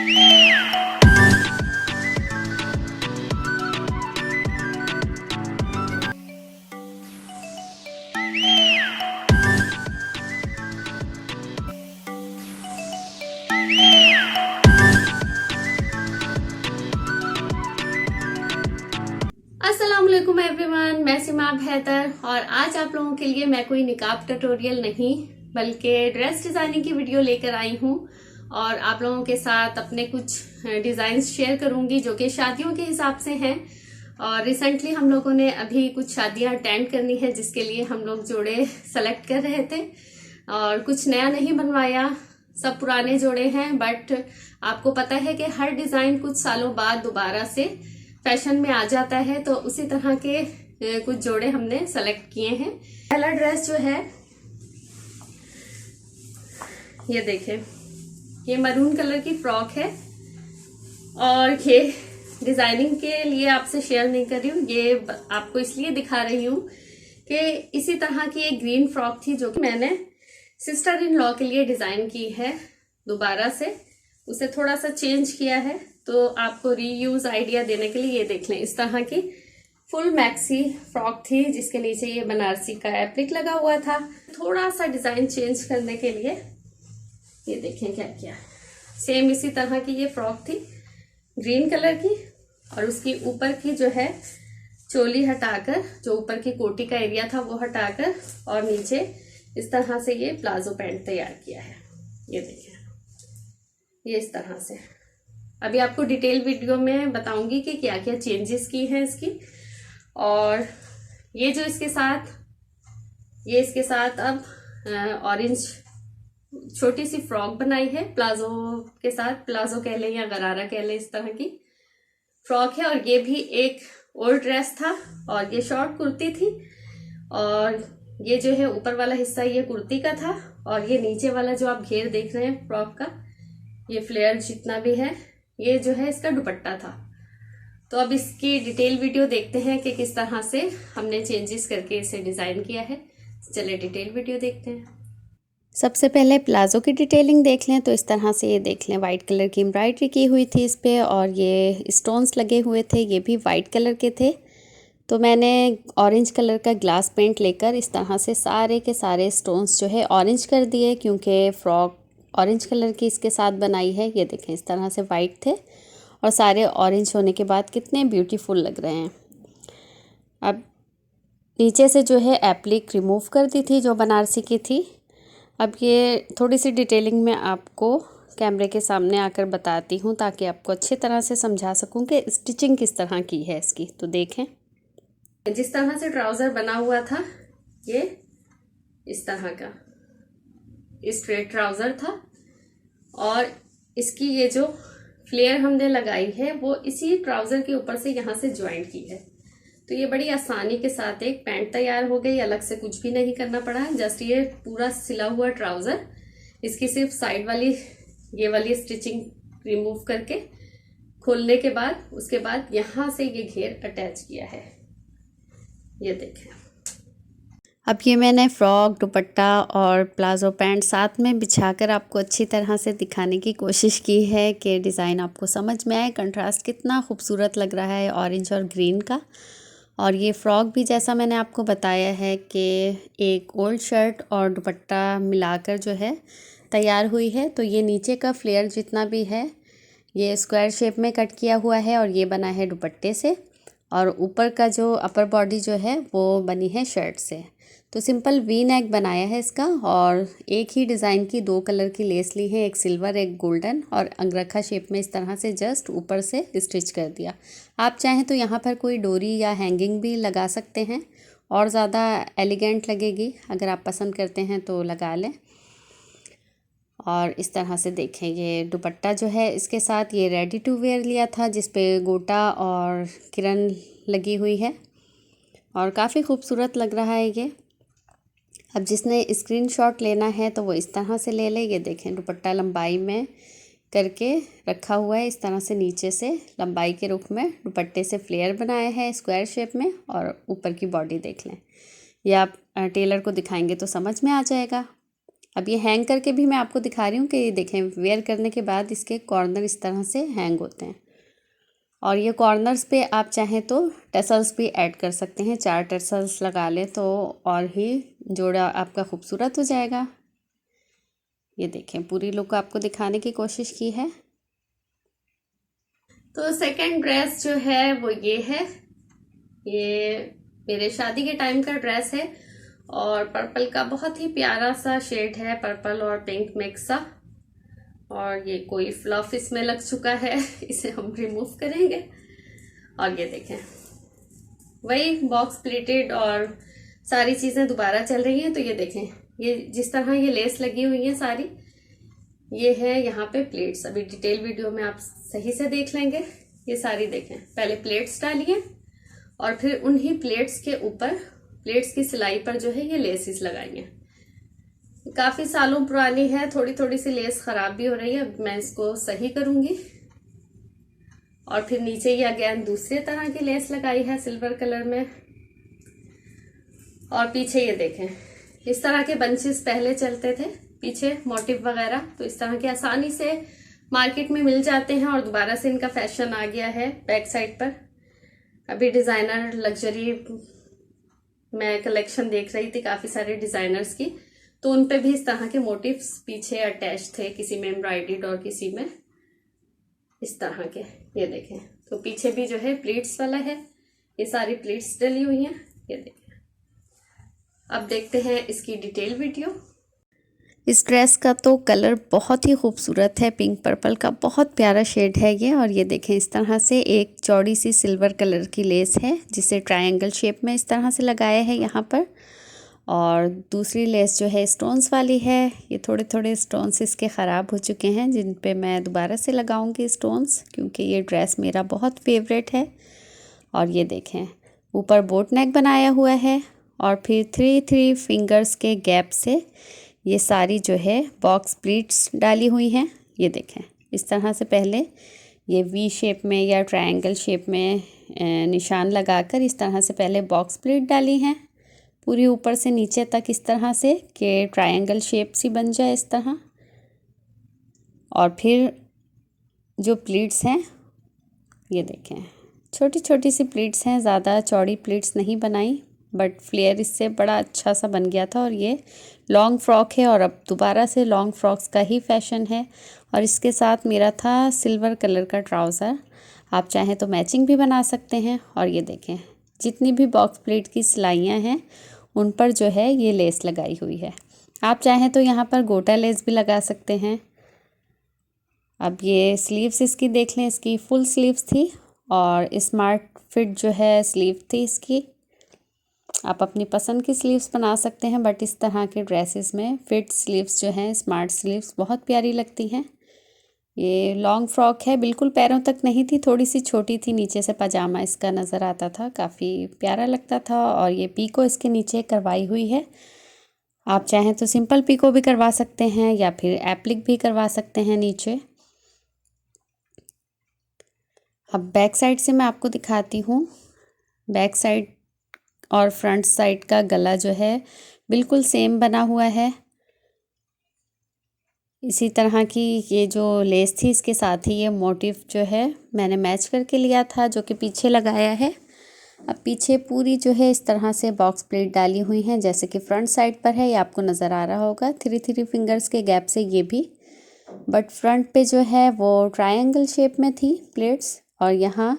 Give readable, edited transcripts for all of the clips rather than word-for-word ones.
अस्सलामुअलैकुम एवरीवन, मैं सीमा बेहतर और आज आप लोगों के लिए मैं कोई निकाब ट्यूटोरियल नहीं बल्कि ड्रेस डिजाइनिंग की वीडियो लेकर आई हूँ और आप लोगों के साथ अपने कुछ डिजाइन्स शेयर करूंगी जो कि शादियों के हिसाब से हैं। और रिसेंटली हम लोगों ने अभी कुछ शादियां अटेंड करनी है जिसके लिए हम लोग जोड़े सेलेक्ट कर रहे थे और कुछ नया नहीं बनवाया, सब पुराने जोड़े हैं। बट आपको पता है कि हर डिजाइन कुछ सालों बाद दोबारा से फैशन में आ जाता है, तो उसी तरह के कुछ जोड़े हमने सेलेक्ट किए हैं। पहला ड्रेस जो है ये देखें, ये मरून कलर की फ्रॉक है और ये डिजाइनिंग के लिए आपसे शेयर नहीं कर रही हूँ, ये आपको इसलिए दिखा रही हूँ कि इसी तरह की एक ग्रीन फ्रॉक थी जो कि मैंने सिस्टर इन लॉ के लिए डिजाइन की है। दोबारा से उसे थोड़ा सा चेंज किया है, तो आपको रीयूज आइडिया देने के लिए ये देख लें। इस तरह की फुल मैक्सी फ्रॉक थी जिसके नीचे ये बनारसी का एप्लिक लगा हुआ था। थोड़ा सा डिजाइन चेंज करने के लिए ये देखें क्या किया। सेम इसी तरह की ये फ्रॉक थी ग्रीन कलर की और उसकी ऊपर की जो है चोली हटाकर, जो ऊपर की कोटी का एरिया था वो हटाकर और नीचे इस तरह से ये प्लाजो पैंट तैयार किया है। ये देखिए, ये इस तरह से। अभी आपको डिटेल वीडियो में बताऊंगी कि क्या क्या चेंजेस की हैं इसकी। और ये जो इसके साथ अब ऑरेंज छोटी सी फ्रॉक बनाई है प्लाजो के साथ, प्लाजो कह लें या गरारा कह लें, इस तरह की फ्रॉक है। और ये भी एक ओल्ड ड्रेस था और ये शॉर्ट कुर्ती थी और ये जो है ऊपर वाला हिस्सा ये कुर्ती का था और ये नीचे वाला जो आप घेर देख रहे हैं फ्रॉक का, ये फ्लेयर जितना भी है ये जो है इसका दुपट्टा था। तो अब इसकी डिटेल वीडियो देखते हैं कि किस तरह से हमने चेंजेस करके इसे डिजाइन किया है। चलिए डिटेल वीडियो देखते हैं। सबसे पहले प्लाजो की डिटेलिंग देख लें तो इस तरह से ये देख लें, वाइट कलर की एम्ब्रॉयडरी की हुई थी इस पे और ये स्टोन्स लगे हुए थे, ये भी वाइट कलर के थे। तो मैंने ऑरेंज कलर का ग्लास पेंट लेकर इस तरह से सारे के सारे स्टोन्स जो है ऑरेंज कर दिए, क्योंकि फ्रॉक ऑरेंज कलर की इसके साथ बनाई है। ये देखें इस तरह से वाइट थे और सारे ऑरेंज होने के बाद कितने ब्यूटीफुल लग रहे हैं। अब नीचे से जो है एप्लिक रिमूव कर दी थी जो बनारसी की थी। अब ये थोड़ी सी डिटेलिंग में आपको कैमरे के सामने आकर बताती हूँ ताकि आपको अच्छी तरह से समझा सकूँ कि स्टिचिंग किस तरह की है इसकी। तो देखें, जिस तरह से ट्राउजर बना हुआ था ये इस तरह का स्ट्रेट ट्राउजर था और इसकी ये जो फ्लेयर हमने लगाई है वो इसी ट्राउजर के ऊपर से यहाँ से ज्वाइंट की है। तो ये बड़ी आसानी के साथ एक पैंट तैयार हो गई, अलग से कुछ भी नहीं करना पड़ा। जस्ट ये पूरा सिला हुआ ट्राउजर, इसकी सिर्फ साइड वाली ये वाली स्टिचिंग रिमूव करके खोलने के बाद उसके बाद यहाँ से ये घेर अटैच किया है। ये देखें, अब ये मैंने फ्रॉक, दुपट्टा और प्लाजो पैंट साथ में बिछाकर आपको अच्छी तरह से दिखाने की कोशिश की है कि डिज़ाइन आपको समझ में आए। कंट्रास्ट कितना खूबसूरत लग रहा है ऑरेंज और ग्रीन का। और ये फ़्रॉक भी जैसा मैंने आपको बताया है कि एक ओल्ड शर्ट और दुपट्टा मिलाकर जो है तैयार हुई है। तो ये नीचे का फ्लेयर जितना भी है ये स्क्वायर शेप में कट किया हुआ है और ये बना है दुपट्टे से, और ऊपर का जो अपर बॉडी जो है वो बनी है शर्ट से। तो सिंपल वी नेक बनाया है इसका और एक ही डिज़ाइन की दो कलर की लेस ली है, एक सिल्वर एक गोल्डन, और अंगरखा शेप में इस तरह से जस्ट ऊपर से स्टिच कर दिया। आप चाहें तो यहाँ पर कोई डोरी या हैंगिंग भी लगा सकते हैं और ज़्यादा एलिगेंट लगेगी, अगर आप पसंद करते हैं तो लगा लें। और इस तरह से देखें, ये दुपट्टा जो है इसके साथ ये रेडी टू वेयर लिया था जिस पे गोटा और किरण लगी हुई है और काफ़ी खूबसूरत लग रहा है ये। अब जिसने स्क्रीनशॉट लेना है तो वो इस तरह से ले ले। ये देखें, दुपट्टा लंबाई में करके रखा हुआ है, इस तरह से नीचे से लंबाई के रुख में दुपट्टे से फ्लेयर बनाया है स्क्वायर शेप में, और ऊपर की बॉडी देख लें। ये आप टेलर को दिखाएंगे तो समझ में आ जाएगा। अब ये हैंग करके भी मैं आपको दिखा रही हूँ कि ये देखें, वेयर करने के बाद इसके कॉर्नर इस तरह से हैंग होते हैं। और ये कॉर्नर्स पे आप चाहें तो टसल्स भी ऐड कर सकते हैं, 4 टसल्स लगा लें तो और ही जोड़ा आपका खूबसूरत हो जाएगा। ये देखें, पूरी लुक आपको दिखाने की कोशिश की है। तो सेकंड ड्रेस जो है वो ये है, ये मेरे शादी के टाइम का ड्रेस है और पर्पल का बहुत ही प्यारा सा शेड है, पर्पल और पिंक मिक्स सा। और ये कोई फ्लफ इसमें लग चुका है, इसे हम रिमूव करेंगे। और ये देखें, वही बॉक्स प्लेटेड और सारी चीजें दोबारा चल रही हैं। तो ये देखें, ये जिस तरह ये लेस लगी हुई है सारी, ये है यहाँ पे प्लेट्स। अभी डिटेल वीडियो में आप सही से देख लेंगे। ये सारी देखें, पहले प्लेट्स डालिए और फिर उन्हीं प्लेट्स के ऊपर, प्लेट्स की सिलाई पर जो है ये लेसेस लगाइए। काफी सालों पुरानी है, थोड़ी थोड़ी सी लेस खराब भी हो रही है, अब मैं इसको सही करूंगी। और फिर नीचे ये अगेन दूसरे तरह की लेस लगाई है सिल्वर कलर में। और पीछे ये देखें, इस तरह के बंचेस पहले चलते थे पीछे, मोटिव वगैरह, तो इस तरह के आसानी से मार्केट में मिल जाते हैं और दोबारा से इनका फैशन आ गया है बैक साइड पर। अभी डिजाइनर लग्जरी मैं कलेक्शन देख रही थी काफी सारे डिजाइनर्स की, तो उन पे भी इस तरह के मोटिव्स पीछे अटैच थे, किसी में एम्ब्रॉयडर्ड और किसी में इस तरह के। ये देखें, तो पीछे भी जो है प्लीट्स वाला है, ये सारी प्लीट्स डली हुई हैं। ये देखें, अब देखते हैं इसकी डिटेल वीडियो। इस ड्रेस का तो कलर बहुत ही खूबसूरत है, पिंक पर्पल का बहुत प्यारा शेड है ये। और ये देखें, इस तरह से एक चौड़ी सी सिल्वर कलर की लेस है जिसे ट्रायंगल शेप में इस तरह से लगाया है यहाँ पर। और दूसरी लेस जो है स्टोन्स वाली है। ये थोड़े थोड़े स्टोन्स इसके ख़राब हो चुके हैं, जिन पे मैं दोबारा से लगाऊंगी स्टोन्स, क्योंकि ये ड्रेस मेरा बहुत फेवरेट है। और ये देखें, ऊपर बोट नेक बनाया हुआ है और फिर 3 फिंगर्स के गैप से ये सारी जो है बॉक्स प्लीट्स डाली हुई हैं। ये देखें, इस तरह से पहले ये वी शेप में या ट्रायंगल शेप में निशान लगाकर इस तरह से पहले बॉक्स प्लीट डाली हैं, पूरी ऊपर से नीचे तक इस तरह से कि ट्रायंगल शेप सी बन जाए इस तरह। और फिर जो प्लीट्स हैं, ये देखें, छोटी छोटी सी प्लीट्स हैं, ज़्यादा चौड़ी प्लीट्स नहीं बनाई, बट फ्लेयर इससे बड़ा अच्छा सा बन गया था। और ये लॉन्ग फ्रॉक है और अब दोबारा से लॉन्ग फ्रॉक्स का ही फैशन है। और इसके साथ मेरा था सिल्वर कलर का ट्राउज़र, आप चाहें तो मैचिंग भी बना सकते हैं। और ये देखें, जितनी भी बॉक्स प्लेट की सिलाइयाँ हैं उन पर जो है ये लेस लगाई हुई है। आप चाहें तो यहाँ पर गोटा लेस भी लगा सकते हैं। अब ये स्लीव्स इसकी देख लें, इसकी फुल स्लीव्स थी और स्मार्ट फिट जो है स्लीव थी इसकी। आप अपनी पसंद की स्लीव्स बना सकते हैं, बट इस तरह के ड्रेसेस में फिट स्लीव्स जो हैं, स्मार्ट स्लीव्स, बहुत प्यारी लगती हैं। ये लॉन्ग फ्रॉक है, बिल्कुल पैरों तक नहीं थी, थोड़ी सी छोटी थी, नीचे से पजामा इसका नज़र आता था, काफ़ी प्यारा लगता था। और ये पीको इसके नीचे करवाई हुई है। आप चाहें तो सिंपल पीको भी करवा सकते हैं या फिर एप्लिक भी करवा सकते हैं नीचे। अब बैक साइड से मैं आपको दिखाती हूँ। बैक साइड और फ्रंट साइड का गला जो है बिल्कुल सेम बना हुआ है। इसी तरह की ये जो लेस थी, इसके साथ ही ये मोटिव जो है मैंने मैच करके लिया था, जो कि पीछे लगाया है। अब पीछे पूरी जो है इस तरह से बॉक्स प्लेट डाली हुई हैं, जैसे कि फ्रंट साइड पर है, ये आपको नज़र आ रहा होगा 3 फिंगर्स के गैप से ये भी। बट फ्रंट पे जो है वो ट्रायंगल शेप में थी प्लेट्स। और यहाँ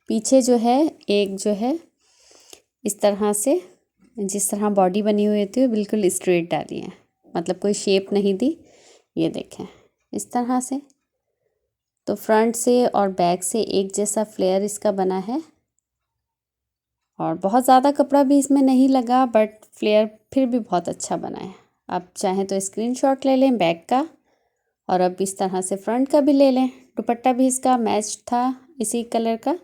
पीछे जो है एक जो है इस तरह से, जिस तरह बॉडी बनी हुई थी बिल्कुल स्ट्रेट डाली है, मतलब कोई शेप नहीं दी। ये देखें इस तरह से, तो फ्रंट से और बैक से एक जैसा फ्लेयर इसका बना है। और बहुत ज़्यादा कपड़ा भी इसमें नहीं लगा, बट फ्लेयर फिर भी बहुत अच्छा बना है। आप चाहें तो स्क्रीनशॉट ले लें बैक का, और अब इस तरह से फ्रंट का भी ले लें। दुपट्टा भी इसका मैच था इसी कलर का।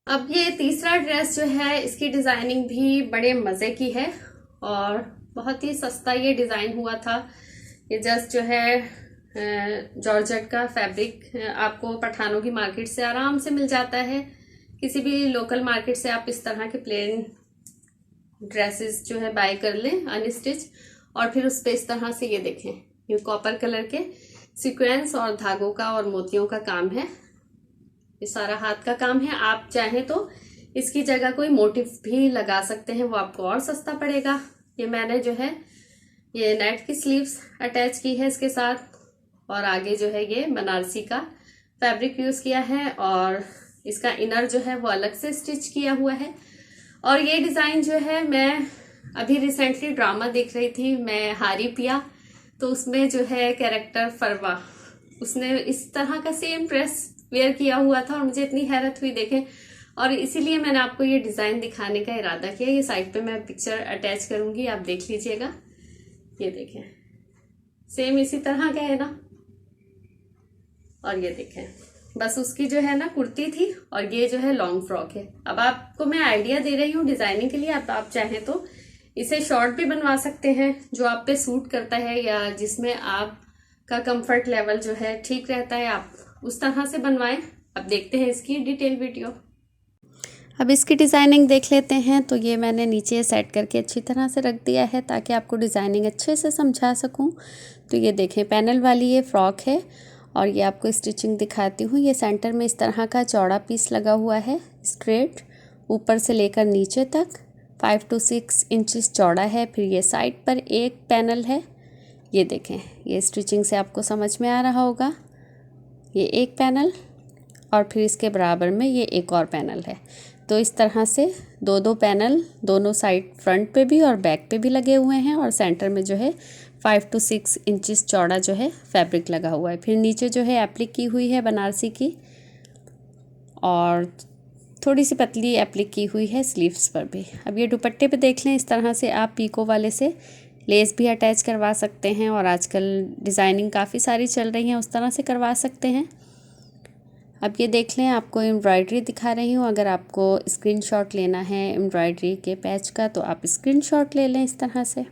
अब ये तीसरा ड्रेस जो है, इसकी डिजाइनिंग भी बड़े मजे की है और बहुत ही सस्ता ये डिजाइन हुआ था। ये जस्ट जो है जॉर्जेट का फैब्रिक आपको पठानों की मार्केट से आराम से मिल जाता है। किसी भी लोकल मार्केट से आप इस तरह के प्लेन ड्रेसेस जो है बाय कर लें अनस्टिच, और फिर उस पे इस तरह से ये देखें, ये कॉपर कलर के सीक्वेंस और धागों का और मोतियों का काम है। ये सारा हाथ का काम है। आप चाहें तो इसकी जगह कोई मोटिव भी लगा सकते हैं, वो आपको और सस्ता पड़ेगा। ये मैंने जो है ये नेट की स्लीव्स अटैच की है इसके साथ, और आगे जो है ये बनारसी का फैब्रिक यूज किया है, और इसका इनर जो है वो अलग से स्टिच किया हुआ है। और ये डिजाइन जो है, मैं अभी रिसेंटली ड्रामा देख रही थी, मैं हारी पिया, तो उसमें जो है कैरेक्टर फरवा, उसने इस तरह का सेम ड्रेस वेयर किया हुआ था और मुझे इतनी हैरत हुई देखें, और इसीलिए मैंने आपको ये डिजाइन दिखाने का इरादा किया। ये साइड पे मैं पिक्चर अटैच करूंगी, आप देख लीजिएगा। ये देखें, सेम इसी तरह का है ना। और ये देखें, बस उसकी जो है ना कुर्ती थी और ये जो है लॉन्ग फ्रॉक है। अब आपको मैं आइडिया दे रही हूँ डिजाइनिंग के लिए। आप चाहें तो इसे शॉर्ट भी बनवा सकते हैं, जो आप पे सूट करता है या जिसमें आपका कंफर्ट लेवल जो है ठीक रहता है, आप उस तरह से बनवाएं। अब देखते हैं इसकी डिटेल वीडियो। अब इसकी डिज़ाइनिंग देख लेते हैं। तो ये मैंने नीचे सेट करके अच्छी तरह से रख दिया है ताकि आपको डिज़ाइनिंग अच्छे से समझा सकूं। तो ये देखें, पैनल वाली ये फ्रॉक है और ये आपको स्टिचिंग दिखाती हूँ। ये सेंटर में इस तरह का चौड़ा पीस लगा हुआ है, स्ट्रेट ऊपर से लेकर नीचे तक 5 to 6 इंचेस चौड़ा है। फिर ये साइड पर एक पैनल है, ये देखें, ये स्टिचिंग से आपको समझ में आ रहा होगा। ये एक पैनल और फिर इसके बराबर में ये एक और पैनल है। तो इस तरह से दो पैनल दोनों साइड, फ्रंट पे भी और बैक पे भी लगे हुए हैं, और सेंटर में जो है 5 to 6 इंचेस चौड़ा जो है फैब्रिक लगा हुआ है। फिर नीचे जो है एप्लिक की हुई है बनारसी की, और थोड़ी सी पतली एप्लिक की हुई है स्लीव्स पर भी। अब ये दुपट्टे पे देख लें, इस तरह से आप पीको वाले से लेस भी अटैच करवा सकते हैं, और आजकल डिज़ाइनिंग काफ़ी सारी चल रही हैं, उस तरह से करवा सकते हैं। अब ये देख लें, आपको एम्ब्रॉयडरी दिखा रही हूँ। अगर आपको स्क्रीनशॉट लेना है एम्ब्रॉयडरी के पैच का तो आप स्क्रीनशॉट ले लें इस तरह से।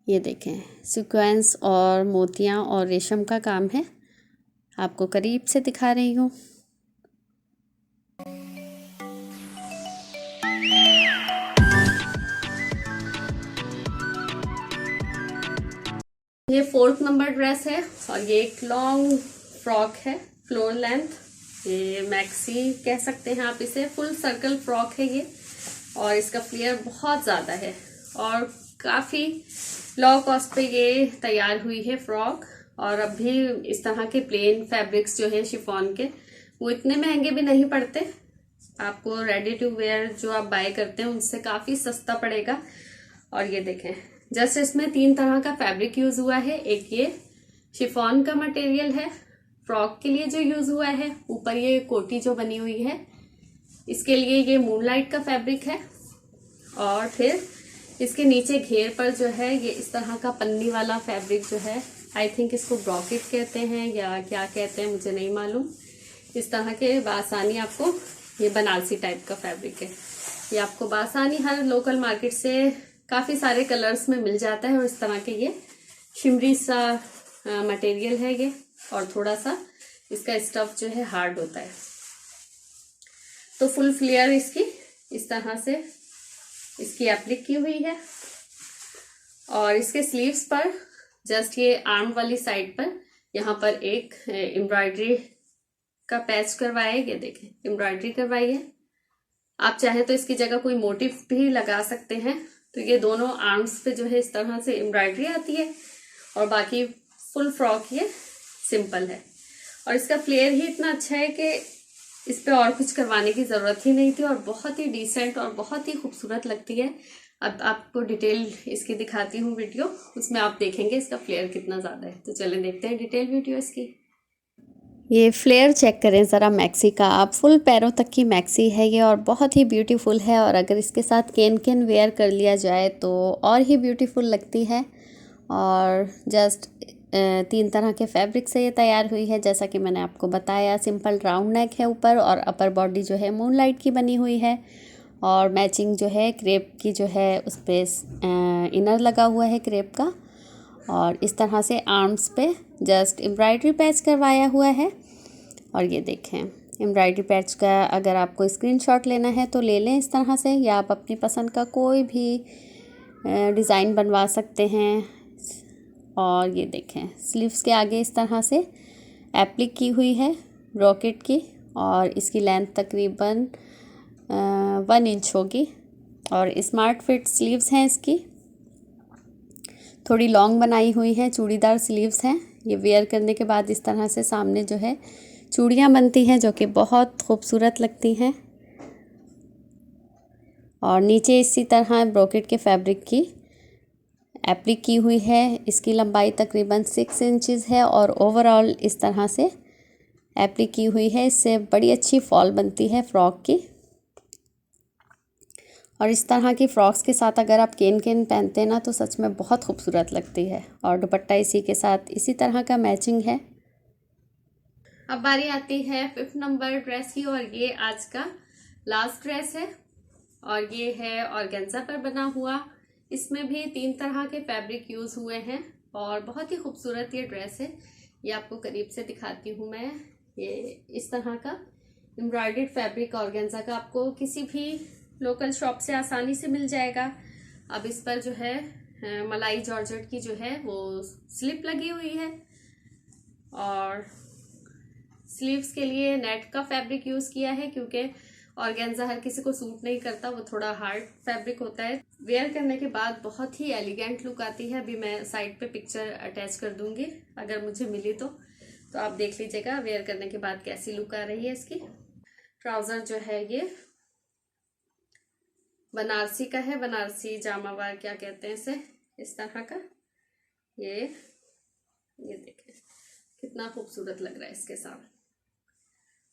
ये देखें, सीक्वेंस और मोतियाँ और रेशम का काम है, आपको करीब से दिखा रही हूँ। ये 4th नंबर ड्रेस है और ये एक लॉन्ग फ्रॉक है, फ्लोर लेंथ। ये मैक्सी कह सकते हैं आप इसे, फुल सर्कल फ्रॉक है ये, और इसका फ्लेयर बहुत ज़्यादा है और काफ़ी लो कॉस्ट पे ये तैयार हुई है फ्रॉक। और अभी इस तरह के प्लेन फैब्रिक्स जो है शिफॉन के, वो इतने महंगे भी नहीं पड़ते। आपको रेडी टू वेयर जो आप बाय करते हैं उनसे काफ़ी सस्ता पड़ेगा। और ये देखें, जस्ट इसमें 3 तरह का फैब्रिक यूज हुआ है। एक ये शिफॉन का मटेरियल है फ्रॉक के लिए जो यूज हुआ है, ऊपर ये कोटी जो बनी हुई है इसके लिए ये मूनलाइट का फैब्रिक है, और फिर इसके नीचे घेर पर जो है ये इस तरह का पन्नी वाला फैब्रिक जो है, आई थिंक इसको ब्रॉकेट कहते हैं या क्या कहते हैं मुझे नहीं मालूम। इस तरह के बासानी आपको, ये बनारसी टाइप का फैब्रिक है, ये आपको बासानी हर लोकल मार्केट से काफ़ी सारे कलर्स में मिल जाता है। और इस तरह के ये शिमरी सा मटेरियल है ये, और थोड़ा सा इसका स्टफ जो है हार्ड होता है। तो फुल फ्लेयर इसकी इस तरह से इसकी एप्लिक की हुई है, और इसके स्लीव्स पर जस्ट ये आर्म वाली साइड पर यहाँ पर एक एम्ब्रॉयडरी का पैच करवाया, ये देखें एम्ब्रॉयडरी करवाई है। आप चाहे तो इसकी जगह कोई मोटिव भी लगा सकते हैं। तो ये दोनों आर्म्स पे जो है इस तरह से एम्ब्रॉयडरी आती है, और बाकी फुल फ्रॉक ये सिंपल है। और इसका फ्लेयर ही इतना अच्छा है कि इस पे और कुछ करवाने की ज़रूरत ही नहीं थी, और बहुत ही डिसेंट और बहुत ही खूबसूरत लगती है। अब आपको डिटेल इसकी दिखाती हूँ वीडियो, उसमें आप देखेंगे इसका फ्लेयर कितना ज़्यादा है। तो चलें देखते हैं डिटेल वीडियो इसकी। ये फ्लेयर चेक करें ज़रा मैक्सी का, आप फुल पैरों तक की मैक्सी है ये, और बहुत ही ब्यूटीफुल है। और अगर इसके साथ केन वेयर कर लिया जाए तो और ही ब्यूटीफुल लगती है। और जस्ट 3 तरह के फैब्रिक से ये तैयार हुई है, जैसा कि मैंने आपको बताया। सिंपल राउंड नेक है ऊपर, और अपर बॉडी जो है मूनलाइट की बनी हुई है, और मैचिंग जो है क्रेप की जो है उस पर इनर लगा हुआ है क्रेप का। और इस तरह से आर्म्स पे जस्ट एम्ब्रॉयडरी पैच करवाया हुआ है। और ये देखें, एम्ब्रॉयडरी पैच का अगर आपको स्क्रीनशॉट लेना है तो ले लें इस तरह से, या आप अपनी पसंद का कोई भी डिज़ाइन बनवा सकते हैं। और ये देखें स्लीव्स के आगे इस तरह से एप्लिक की हुई है ब्रोकेट की, और इसकी लेंथ तकरीबन 1 इंच होगी। और स्मार्ट फिट स्लीव्स हैं इसकी, थोड़ी लॉन्ग बनाई हुई हैं, चूड़ीदार स्लीव्स हैं। ये वेयर करने के बाद इस तरह से सामने जो है चूड़ियाँ बनती हैं, जो कि बहुत खूबसूरत लगती हैं। और नीचे इसी तरह ब्रोकेट के फैब्रिक की एप्लिक की हुई है। इसकी लंबाई तकरीबन 6 इंचज़ है और ओवरऑल इस तरह से एप्लिक की हुई है। इससे बड़ी अच्छी फॉल बनती है फ़्रॉक की। और इस तरह की फ़्रॉक्स के साथ अगर आप केन पहनते हैं ना तो सच में बहुत खूबसूरत लगती है। और दुपट्टा इसी के साथ इसी तरह का मैचिंग है। अब बारी आती है 5th नंबर ड्रेस की, और ये आज का लास्ट ड्रेस है। और ये है ऑर्गेन्जा पर बना हुआ। इसमें भी 3 तरह के फैब्रिक यूज़ हुए हैं और बहुत ही खूबसूरत ये ड्रेस है। ये आपको करीब से दिखाती हूँ मैं। ये इस तरह का एम्ब्रॉयडर्ड फैब्रिक ऑर्गेन्जा का आपको किसी भी लोकल शॉप से आसानी से मिल जाएगा। अब इस पर जो है मलाई जॉर्जेट की जो है वो स्लिप लगी हुई है, और स्लीव्स के लिए नेट का फैब्रिक यूज़ किया है, क्योंकि ऑर्गेन्जा हर किसी को सूट नहीं करता, वो थोड़ा हार्ड फैब्रिक होता है। वेयर करने के बाद बहुत ही एलिगेंट लुक आती है। अभी मैं साइड पे पिक्चर अटैच कर दूंगी अगर मुझे मिली तो आप देख लीजिएगा वेयर करने के बाद कैसी लुक आ रही है इसकी। ट्राउजर जो है ये बनारसी का है, बनारसी जामावार क्या कहते हैं इसे, इस तरह का। ये देखें कितना खूबसूरत लग रहा है इसके साथ।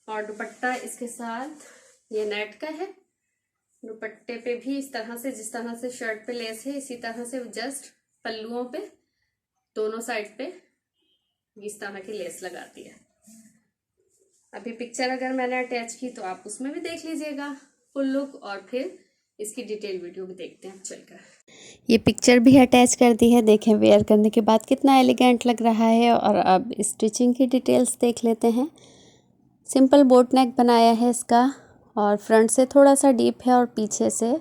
और दुपट्टा इसके साथ ये नेट का है। दुपट्टे पे भी इस तरह से, जिस तरह से शर्ट पे लेस है इसी तरह से जस्ट पल्लुओं पे दोनों साइड पे इस तरह की लेस लगाती है। अभी पिक्चर अगर मैंने अटैच की तो आप उसमें भी देख लीजिएगा फुल लुक, और फिर इसकी डिटेल वीडियो भी देखते हैं चलकर। ये पिक्चर भी अटैच कर दी है। देखें वेयर करने के बाद कितना एलिगेंट लग रहा है। और अब स्टिचिंग की डिटेल्स देख लेते हैं। सिंपल बोट नेक बनाया है इसका, और फ्रंट से थोड़ा सा डीप है और पीछे से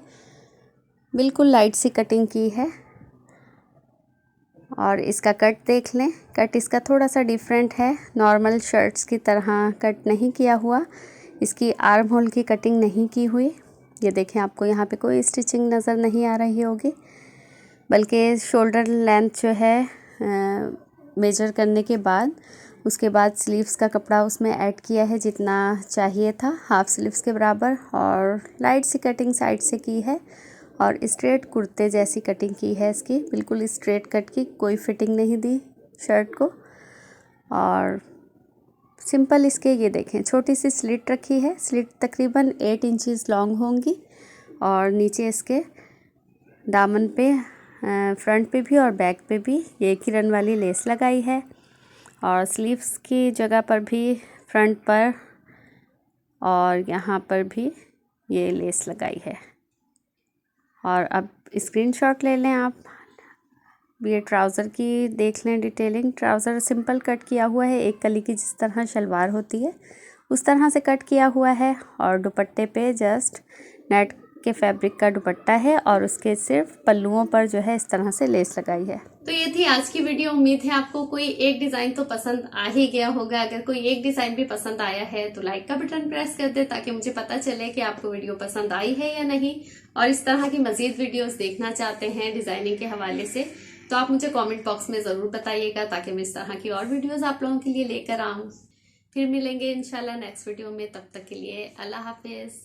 बिल्कुल लाइट सी कटिंग की है। और इसका कट देख लें, कट इसका थोड़ा सा डिफरेंट है, नॉर्मल शर्ट्स की तरह कट नहीं किया हुआ। इसकी आर्म होल की कटिंग नहीं की हुई। ये देखें आपको यहाँ पे कोई स्टिचिंग नज़र नहीं आ रही होगी, बल्कि शोल्डर लेंथ जो है मेजर करने के बाद उसके बाद स्लीव्स का कपड़ा उसमें ऐड किया है जितना चाहिए था, हाफ स्लीव्स के बराबर। और लाइट सी कटिंग साइड से की है और स्ट्रेट कुर्ते जैसी कटिंग की है इसकी, बिल्कुल स्ट्रेट कट की, कोई फिटिंग नहीं दी शर्ट को। और सिंपल इसके ये देखें छोटी सी स्लिट रखी है, स्लिट तकरीबन 8 इंचज़ लॉन्ग होंगी। और नीचे इसके दामन पे फ्रंट पे भी और बैक पे भी ये किरण वाली लेस लगाई है। और स्लीव्स की जगह पर भी फ्रंट पर और यहाँ पर भी ये लेस लगाई है। और अब स्क्रीनशॉट ले लें आप। ये ट्राउज़र की देख लें डिटेलिंग। ट्राउज़र सिंपल कट किया हुआ है, एक कली की जिस तरह शलवार होती है उस तरह से कट किया हुआ है। और दुपट्टे पे जस्ट नेट के फैब्रिक का दुपट्टा है और उसके सिर्फ पल्लुओं पर जो है इस तरह से लेस लगाई है। तो ये थी आज की वीडियो। उम्मीद है आपको कोई एक डिजाइन तो पसंद आ ही गया होगा। अगर कोई एक डिजाइन भी पसंद आया है तो लाइक का बटन प्रेस कर दे, ताकि मुझे पता चले कि आपको वीडियो पसंद आई है या नहीं। और इस तरह की मजीद वीडियोस देखना चाहते हैं डिजाइनिंग के हवाले से तो आप मुझे कमेंट बॉक्स में जरूर बताइएगा, ताकि मैं इस तरह की और वीडियोस आप लोगों के लिए लेकर आऊं। फिर मिलेंगे इंशाल्लाह नेक्स्ट वीडियो में, तब तक के लिए अल्लाह हाफिज।